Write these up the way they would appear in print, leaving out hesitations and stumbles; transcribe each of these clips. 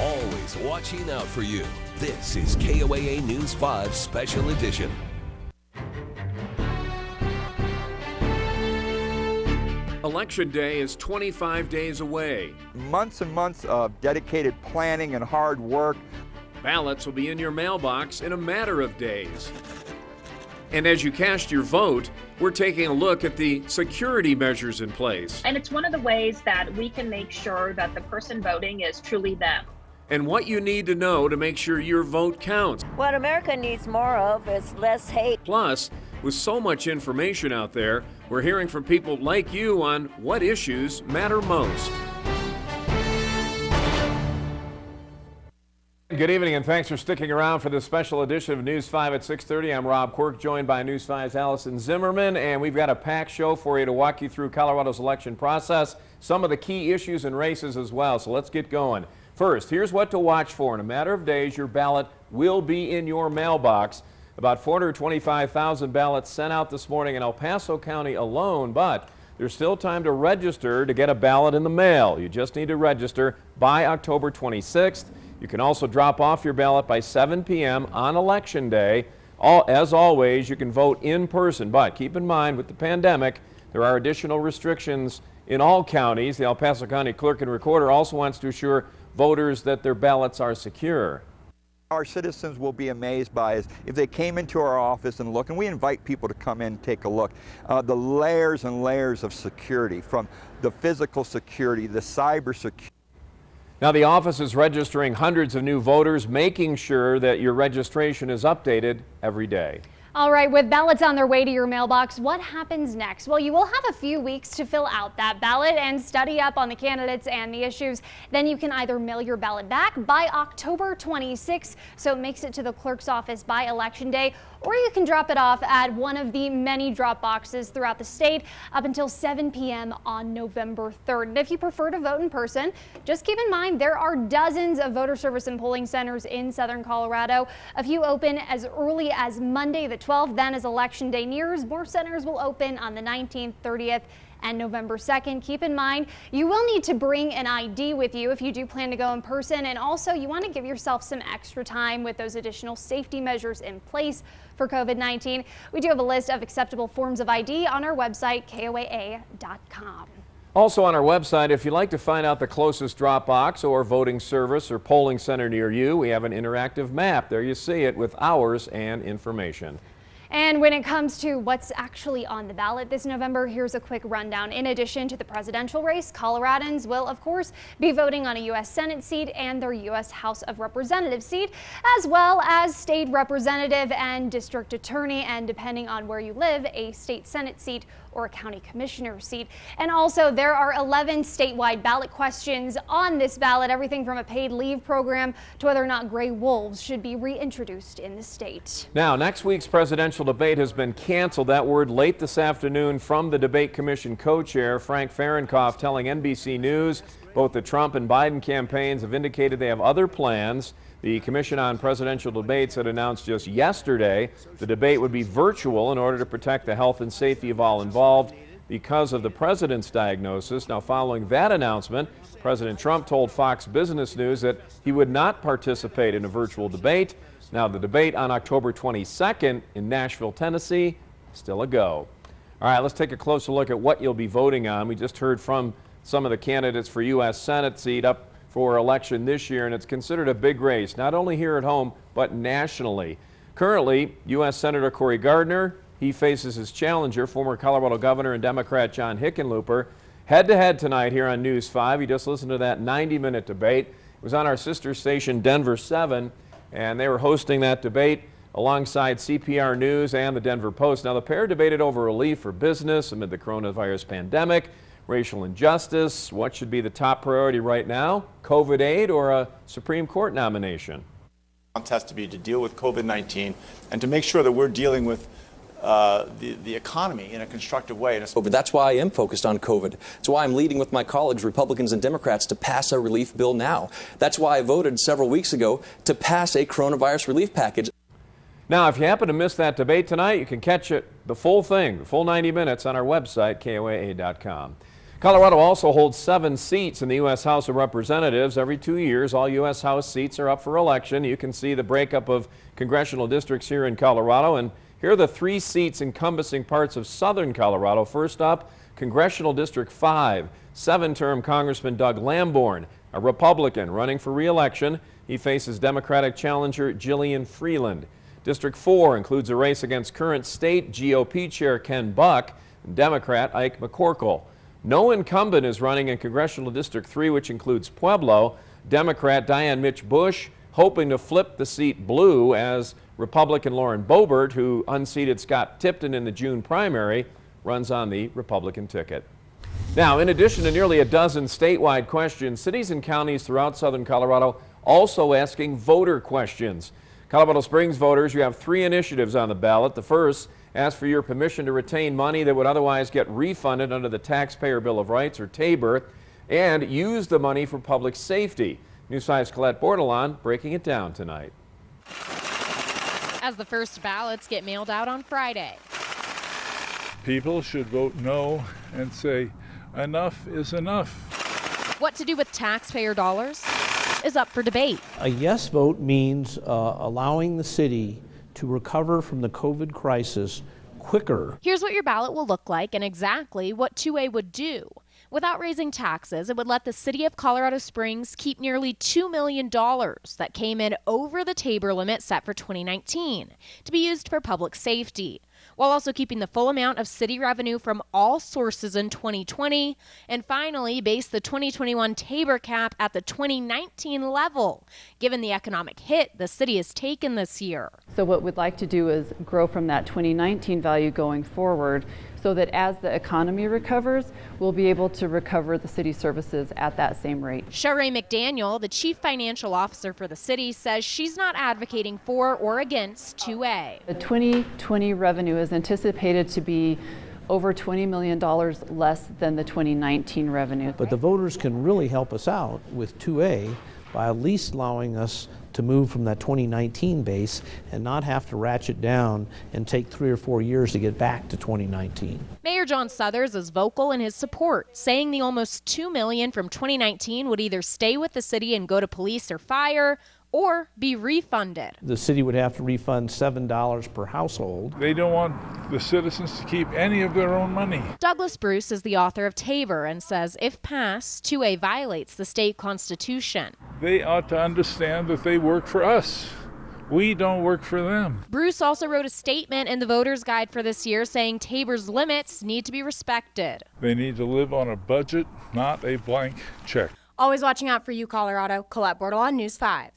always watching out for you. This is KOAA News 5 Special Edition. Election Day is 25 days away. Months and months of dedicated planning and hard work. Ballots will be in your mailbox in a matter of days. And as you cast your vote, we're taking a look at the security measures in place. And it's one of the ways that we can make sure that the person voting is truly them. And what you need to know to make sure your vote counts. What America needs more of is less hate. Plus, with so much information out there, we're hearing from people like you on what issues matter most. Good evening and thanks for sticking around for this special edition of News 5 at 6:30. I'm Rob Quirk, joined by News 5's Allison Zimmerman, and we've got a packed show for you to walk you through Colorado's election process, some of the key issues and races as well. So let's get going. First, here's what to watch for. In a matter of days, your ballot will be in your mailbox. About 425,000 ballots sent out this morning in El Paso County alone, but there's still time to register to get a ballot in the mail. You just need to register by October 26th. You can also drop off your ballot by 7 p.m. on Election Day. As always, you can vote in person, but keep in mind with the pandemic, there are additional restrictions in all counties. The El Paso County Clerk and Recorder also wants to assure voters that their ballots are secure. Our citizens will be amazed by is if they came into our office and look, and we invite people to come in and take a look, the layers and layers of security, from the physical security, the cyber security. Now the office is registering hundreds of new voters, making sure that your registration is updated every day. All right, with ballots on their way to your mailbox, what happens next? Well, you will have a few weeks to fill out that ballot and study up on the candidates and the issues. Then you can either mail your ballot back by October 26th, so it makes it to the clerk's office by Election Day, or you can drop it off at one of the many drop boxes throughout the state up until 7 p.m. on November 3rd. And if you prefer to vote in person, just keep in mind there are dozens of voter service and polling centers in southern Colorado. A few open as early as Monday the 12th. Then as Election Day nears, more centers will open on the 19th, 30th, and November 2nd. Keep in mind, you will need to bring an ID with you if you do plan to go in person, and also you want to give yourself some extra time with those additional safety measures in place for COVID-19. We do have a list of acceptable forms of ID on our website, KOAA.com. Also on our website, if you'd like to find out the closest drop box or voting service or polling center near you, we have an interactive map. There you see it with hours and information. And when it comes to what's actually on the ballot this November, here's a quick rundown. In addition to the presidential race, Coloradans will, of course, be voting on a U.S. Senate seat and their U.S. House of Representatives seat, as well as state representative and district attorney, and depending on where you live, a state Senate seat or a county commissioner seat. And also, there are 11 statewide ballot questions on this ballot, everything from a paid leave program to whether or not gray wolves should be reintroduced in the state. Now, next week's presidential debate has been canceled. That word late this afternoon from the Debate Commission co-chair Frank Fahrenkopf telling NBC News both the Trump and Biden campaigns have indicated they have other plans. The Commission on Presidential Debates had announced just yesterday the debate would be virtual in order to protect the health and safety of all involved because of the president's diagnosis. Now, following that announcement, President Trump told Fox Business News that he would not participate in a virtual debate. Now, the debate on October 22nd in Nashville, Tennessee, still a go. All right, let's take a closer look at what you'll be voting on. We just heard from some of the candidates for U.S. Senate seat up for election this year, and it's considered a big race, not only here at home, but nationally. Currently, U.S. Senator Cory Gardner, he faces his challenger, former Colorado Governor and Democrat John Hickenlooper, head-to-head tonight here on News 5. You just listened to that 90-minute debate. It was on our sister station, Denver 7, and they were hosting that debate alongside CPR News and the Denver Post. Now, the pair debated over relief for business amid the coronavirus pandemic, racial injustice, what should be the top priority right now, COVID aid or a Supreme Court nomination? Contest to be to deal with COVID-19 and to make sure that we're dealing with the economy in a constructive way. That's why I am focused on COVID. That's why I'm leading with my colleagues, Republicans and Democrats, to pass a relief bill now. That's why I voted several weeks ago to pass a coronavirus relief package. Now, if you happen to miss that debate tonight, you can catch it, the full thing, the full 90 minutes on our website, KOAA.com. Colorado also holds 7 seats in the U.S. House of Representatives. Every 2 years, all U.S. House seats are up for election. You can see the breakup of congressional districts here in Colorado. And here are the 3 seats encompassing parts of southern Colorado. First up, Congressional District 5, 7-term Congressman Doug Lamborn, a Republican running for re-election. He faces Democratic challenger Jillian Freeland. District 4 includes a race against current state GOP Chair Ken Buck and Democrat Ike McCorkle. No incumbent is running in Congressional District 3, which includes Pueblo. Democrat Diane Mitch Bush hoping to flip the seat blue as Republican Lauren Boebert, who unseated Scott Tipton in the June primary, runs on the Republican ticket. Now, in addition to nearly a dozen statewide questions, cities and counties throughout southern Colorado also asking voter questions. Colorado Springs voters, you have 3 initiatives on the ballot. The first, ask for your permission to retain money that would otherwise get refunded under the Taxpayer Bill of Rights, or TABOR, and use the money for public safety. News 5's Colette Bordelon breaking it down tonight. As the first ballots get mailed out on Friday. People should vote no and say enough is enough. What to do with taxpayer dollars is up for debate. A yes vote means allowing the city to recover from the COVID crisis quicker. Here's what your ballot will look like and exactly what 2A would do. Without raising taxes, it would let the city of Colorado Springs keep nearly $2 million that came in over the TABOR limit set for 2019 to be used for public safety, while also keeping the full amount of city revenue from all sources in 2020, and finally base the 2021 TABOR cap at the 2019 level, given the economic hit the city has taken this year. So what we'd like to do is grow from that 2019 value going forward, so that as the economy recovers, we'll be able to recover the city services at that same rate. Sheree McDaniel, the chief financial officer for the city, says she's not advocating for or against 2A. The 2020 revenue is anticipated to be over $20 million less than the 2019 revenue. But the voters can really help us out with 2A by at least allowing us to move from that 2019 base and not have to ratchet down and take 3 or 4 years to get back to 2019. Mayor John Suthers is vocal in his support, saying the almost $2 million from 2019 would either stay with the city and go to police or fire, or be refunded. The city would have to refund $7 per household. They don't want the citizens to keep any of their own money. Douglas Bruce is the author of TABOR and says if passed, 2A violates the state constitution. They ought to understand that they work for us. We don't work for them. Bruce also wrote a statement in the voter's guide for this year saying TABOR's limits need to be respected. They need to live on a budget, not a blank check. Always watching out for you, Colorado. Colette Bordelon, News 5.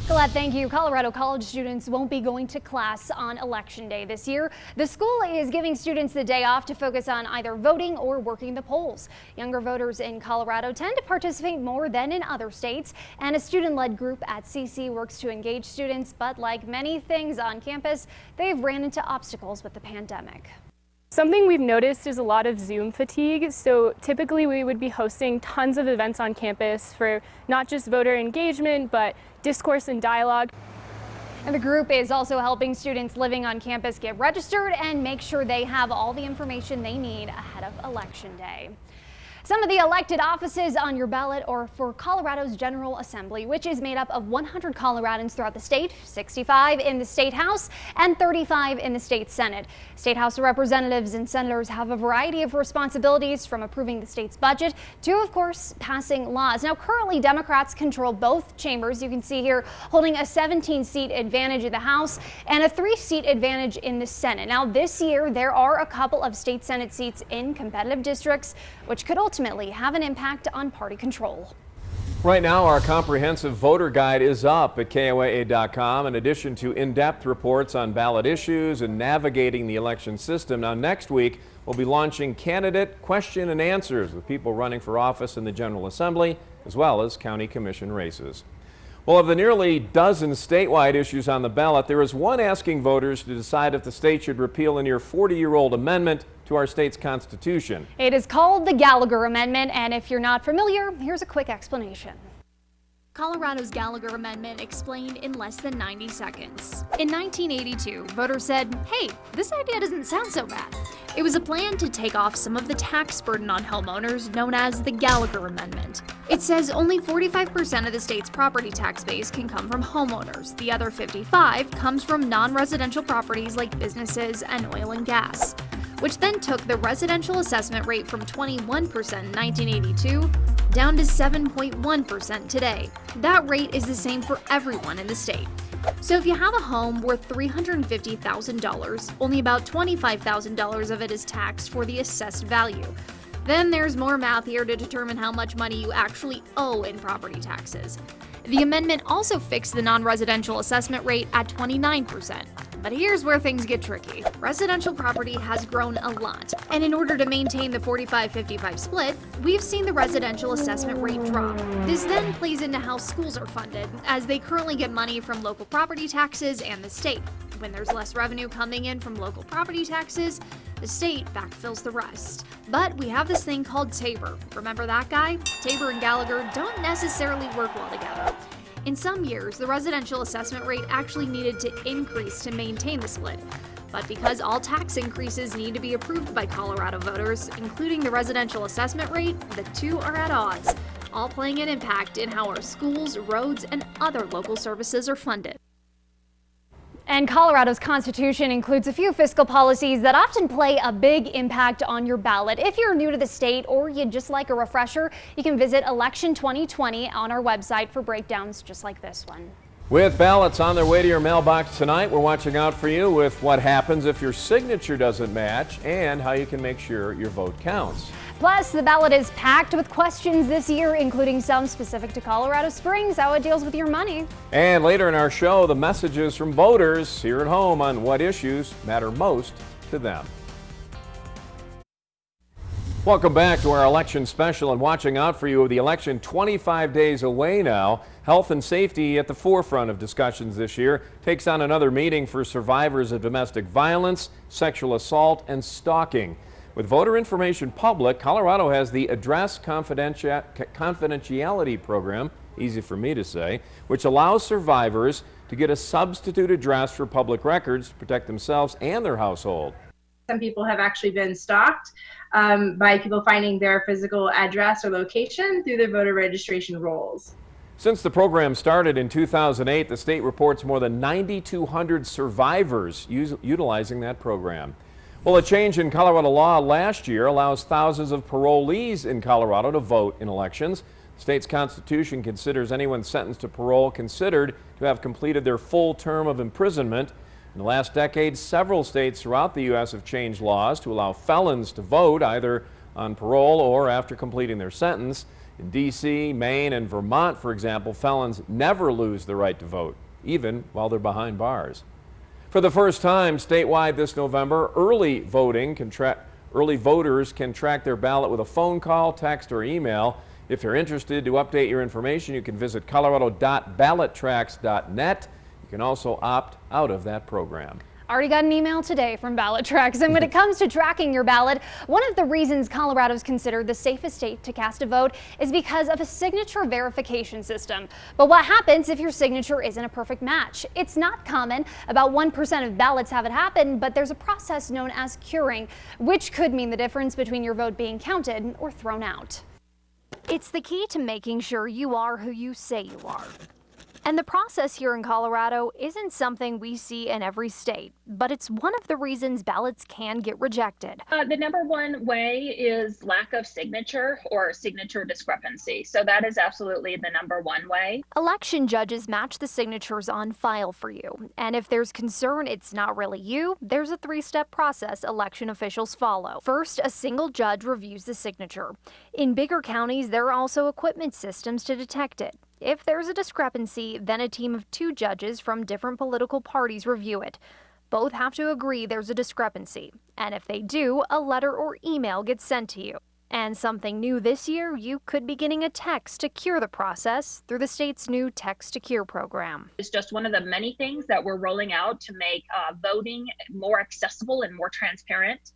Colette, thank you. Colorado college students won't be going to class on Election Day this year. The school is giving students the day off to focus on either voting or working the polls. Younger voters in Colorado tend to participate more than in other states, and a student-led group at CC works to engage students, but like many things on campus, they've ran into obstacles with the pandemic. Something we've noticed is a lot of Zoom fatigue. So typically we would be hosting tons of events on campus for not just voter engagement, but discourse and dialogue. And the group is also helping students living on campus get registered and make sure they have all the information they need ahead of Election Day. Some of the elected offices on your ballot are for Colorado's General Assembly, which is made up of 100 Coloradans throughout the state, 65 in the State House, and 35 in the State Senate. State House representatives and senators have a variety of responsibilities, from approving the state's budget to, of course, passing laws. Now, currently, Democrats control both chambers. You can see here holding a 17-seat advantage in the House and a 3-seat advantage in the Senate. Now, this year, there are a couple of state Senate seats in competitive districts, which could ultimately have an impact on party control. Right now, our comprehensive voter guide is up at KOAA.com, in addition to in-depth reports on ballot issues and navigating the election system. Now, next week, we'll be launching candidate question and answers with people running for office in the General Assembly, as well as county commission races. Well, of the nearly dozen statewide issues on the ballot, there is one asking voters to decide if the state should repeal a near 40-year-old amendment to our state's constitution. It is called the Gallagher Amendment, and if you're not familiar, here's a quick explanation. Colorado's Gallagher Amendment explained in less than 90 seconds. In 1982, voters said, hey, this idea doesn't sound so bad. It was a plan to take off some of the tax burden on homeowners known as the Gallagher Amendment. It says only 45% of the state's property tax base can come from homeowners. The other 55% comes from non-residential properties like businesses and oil and gas, which then took the residential assessment rate from 21% in 1982 down to 7.1% today. That rate is the same for everyone in the state. So if you have a home worth $350,000, only about $25,000 of it is taxed for the assessed value. Then there's more math here to determine how much money you actually owe in property taxes. The amendment also fixed the non-residential assessment rate at 29%. But here's where things get tricky. Residential property has grown a lot, and in order to maintain the 45-55 split, we've seen the residential assessment rate drop. This then plays into how schools are funded, as they currently get money from local property taxes and the state. When there's less revenue coming in from local property taxes, the state backfills the rest. But we have this thing called Tabor. Remember that guy? Tabor and Gallagher don't necessarily work well together. In some years, the residential assessment rate actually needed to increase to maintain the split. But because all tax increases need to be approved by Colorado voters, including the residential assessment rate, the two are at odds, all playing an impact in how our schools, roads, and other local services are funded. And Colorado's Constitution includes a few fiscal policies that often play a big impact on your ballot. If you're new to the state or you'd just like a refresher, you can visit Election 2020 on our website for breakdowns just like this one. With ballots on their way to your mailbox tonight, we're watching out for you with what happens if your signature doesn't match and how you can make sure your vote counts. Plus, the ballot is packed with questions this year, including some specific to Colorado Springs, how it deals with your money. And later in our show, the messages from voters here at home on what issues matter most to them. Welcome back to our election special, and watching out for you with the election 25 days away now. Health and safety at the forefront of discussions this year takes on another meeting for survivors of domestic violence, sexual assault, and stalking. With voter information public, Colorado has the Address Confidentiality Program, easy for me to say, which allows survivors to get a substitute address for public records to protect themselves and their household. Some people have actually been stalked by people finding their physical address or location through their voter registration rolls. Since the program started in 2008, the state reports more than 9,200 survivors utilizing that program. Well, a change in Colorado law last year allows thousands of parolees in Colorado to vote in elections. The state's constitution considers anyone sentenced to parole considered to have completed their full term of imprisonment. In the last decade, several states throughout the U.S. have changed laws to allow felons to vote either on parole or after completing their sentence. In D.C., Maine, and Vermont, for example, felons never lose the right to vote, even while they're behind bars. For the first time statewide this November, early voters can track their ballot with a phone call, text, or email. If you're interested to update your information, you can visit colorado.ballottracks.net. You can also opt out of that program. Already got an email today from Ballot Tracks, and when it comes to tracking your ballot, one of the reasons Colorado is considered the safest state to cast a vote is because of a signature verification system. But what happens if your signature isn't a perfect match? It's not common. About 1% of ballots have it happen, but there's a process known as curing, which could mean the difference between your vote being counted or thrown out. It's the key to making sure you are who you say you are. And the process here in Colorado isn't something we see in every state, but it's one of the reasons ballots can get rejected. The number one way is lack of signature or signature discrepancy. So that is absolutely the number one way. Election judges match the signatures on file for you. And if there's concern it's not really you, there's a three-step process election officials follow. First, a single judge reviews the signature. In bigger counties, there are also equipment systems to detect it. If there's a discrepancy, then a team of 2 judges from different political parties review it. Both have to agree there's a discrepancy, and if they do, a letter or email gets sent to you. And something new this year, you could be getting a text to cure the process through the state's new Text to Cure program. It's just one of the many things that we're rolling out to make voting more accessible and more transparent.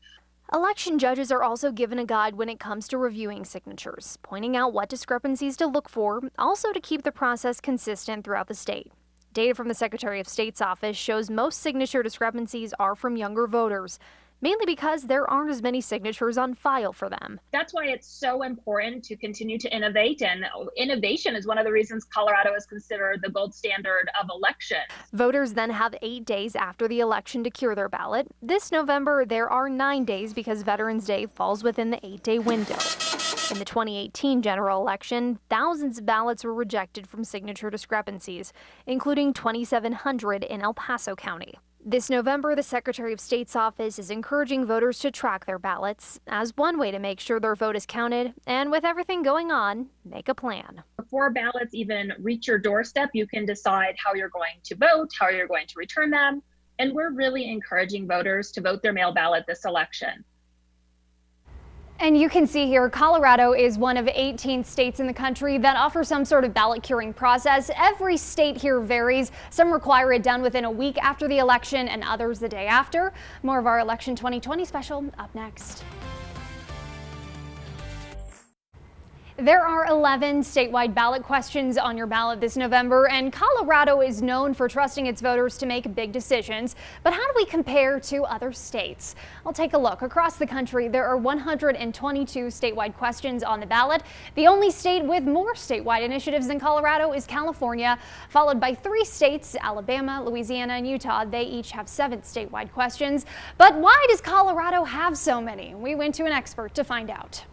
Election judges are also given a guide when it comes to reviewing signatures, pointing out what discrepancies to look for, also to keep the process consistent throughout the state. Data from the Secretary of State's office shows most signature discrepancies are from younger voters, mainly because there aren't as many signatures on file for them. That's why it's so important to continue to innovate, and innovation is one of the reasons Colorado is considered the gold standard of elections. Voters then have 8 days after the election to cure their ballot. This November, there are 9 days because Veterans Day falls within the 8-day window. In the 2018 general election, thousands of ballots were rejected from signature discrepancies, including 2,700 in El Paso County. This November, the Secretary of State's office is encouraging voters to track their ballots as one way to make sure their vote is counted, and with everything going on, make a plan. Before ballots even reach your doorstep, you can decide how you're going to vote, how you're going to return them, and we're really encouraging voters to vote their mail ballot this election. And you can see here, Colorado is one of 18 states in the country that offer some sort of ballot curing process. Every state here varies. Some require it done within a week after the election and others the day after. More of our Election 2020 special up next. There are 11 statewide ballot questions on your ballot this November, and Colorado is known for trusting its voters to make big decisions. But how do we compare to other states? I'll take a look. Across the country, there are 122 statewide questions on the ballot. The only state with more statewide initiatives than Colorado is California, followed by 3 states, Alabama, Louisiana, and Utah. They each have 7 statewide questions. But why does Colorado have so many? We went to an expert to find out.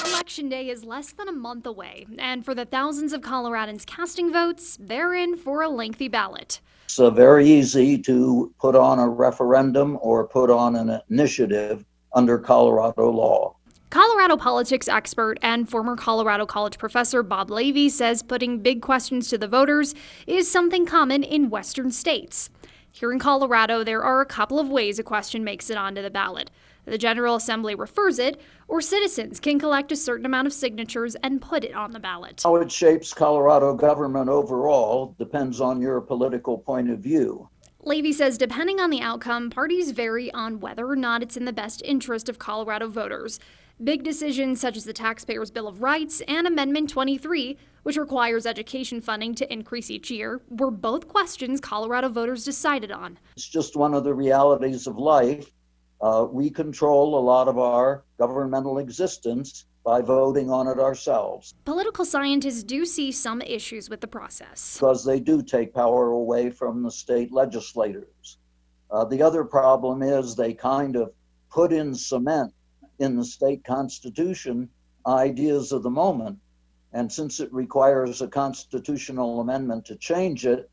Election Day is less than a month away, and for the thousands of Coloradans casting votes, they're in for a lengthy ballot. It's very easy to put on a referendum or put on an initiative under Colorado law. Colorado politics expert and former Colorado College professor Bob Levy says putting big questions to the voters is something common in Western states. Here in Colorado, there are a couple of ways a question makes it onto the ballot. The General Assembly refers it, or citizens can collect a certain amount of signatures and put it on the ballot. How it shapes Colorado government overall depends on your political point of view. Levy says depending on the outcome, parties vary on whether or not it's in the best interest of Colorado voters. Big decisions such as the Taxpayers' Bill of Rights and Amendment 23, which requires education funding to increase each year, were both questions Colorado voters decided on. It's just one of the realities of life. We control a lot of our governmental existence by voting on it ourselves. Political scientists do see some issues with the process, because they do take power away from the state legislators. The other problem is they kind of put in cement in the state constitution ideas of the moment. And since it requires a constitutional amendment to change it,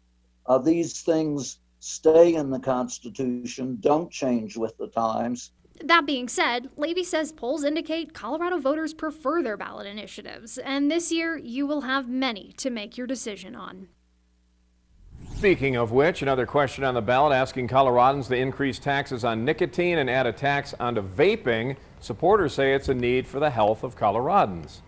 these things stay in the Constitution, don't change with the times. That being said, Levy says polls indicate Colorado voters prefer their ballot initiatives, and this year you will have many to make your decision on. Speaking of which, another question on the ballot asking Coloradans to increase taxes on nicotine and add a tax onto vaping. Supporters say it's a need for the health of Coloradans.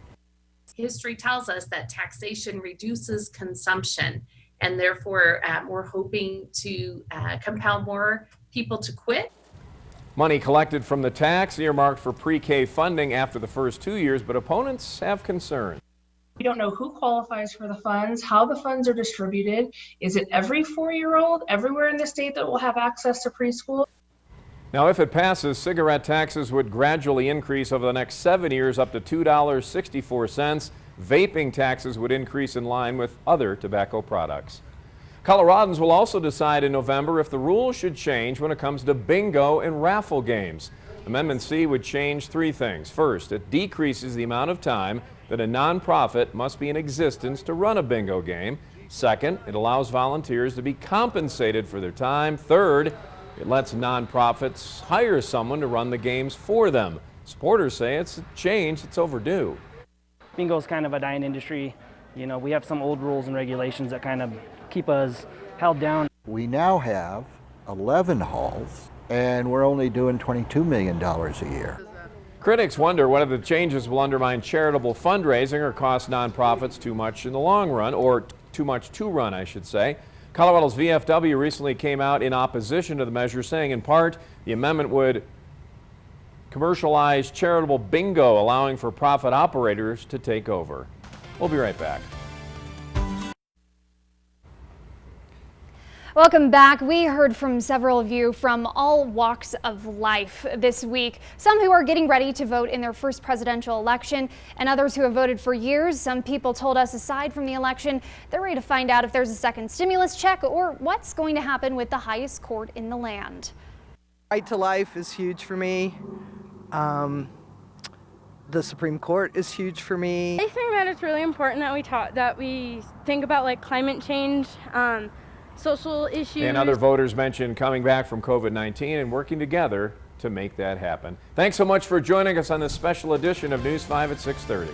History tells us that taxation reduces consumption, and therefore we're hoping to compel more people to quit. Money collected from the tax earmarked for pre-K funding after the first 2 years, but opponents have concerns. We don't know who qualifies for the funds, how the funds are distributed. Is it every 4-year-old everywhere in the state that will have access to preschool? Now, if it passes, cigarette taxes would gradually increase over the next 7 years up to $2.64. Vaping taxes would increase in line with other tobacco products. Coloradans will also decide in November if the rules should change when it comes to bingo and raffle games. Amendment C would change 3 things. First, it decreases the amount of time that a nonprofit must be in existence to run a bingo game. Second, it allows volunteers to be compensated for their time. Third, it lets nonprofits hire someone to run the games for them. Supporters say it's a change that's overdue. Bingo is kind of a dying industry. You know, we have some old rules and regulations that kind of keep us held down. We now have 11 halls, and we're only doing $22 million a year. Critics wonder whether the changes will undermine charitable fundraising or cost nonprofits too much in the long run, or too much to run, I should say. Colorado's VFW recently came out in opposition to the measure, saying in part the amendment would commercialized charitable bingo, allowing for profit operators to take over. We'll be right back. Welcome back. We heard from several of you from all walks of life this week. Some who are getting ready to vote in their first presidential election, and others who have voted for years. Some people told us, aside from the election, they're ready to find out if there's a second stimulus check or what's going to happen with the highest court in the land. Right to life is huge for me. The Supreme Court is huge for me. I think that it's really important that we think about like climate change, social issues. And other voters mentioned coming back from COVID-19 and working together to make that happen. Thanks so much for joining us on this special edition of News 5 at 6:30.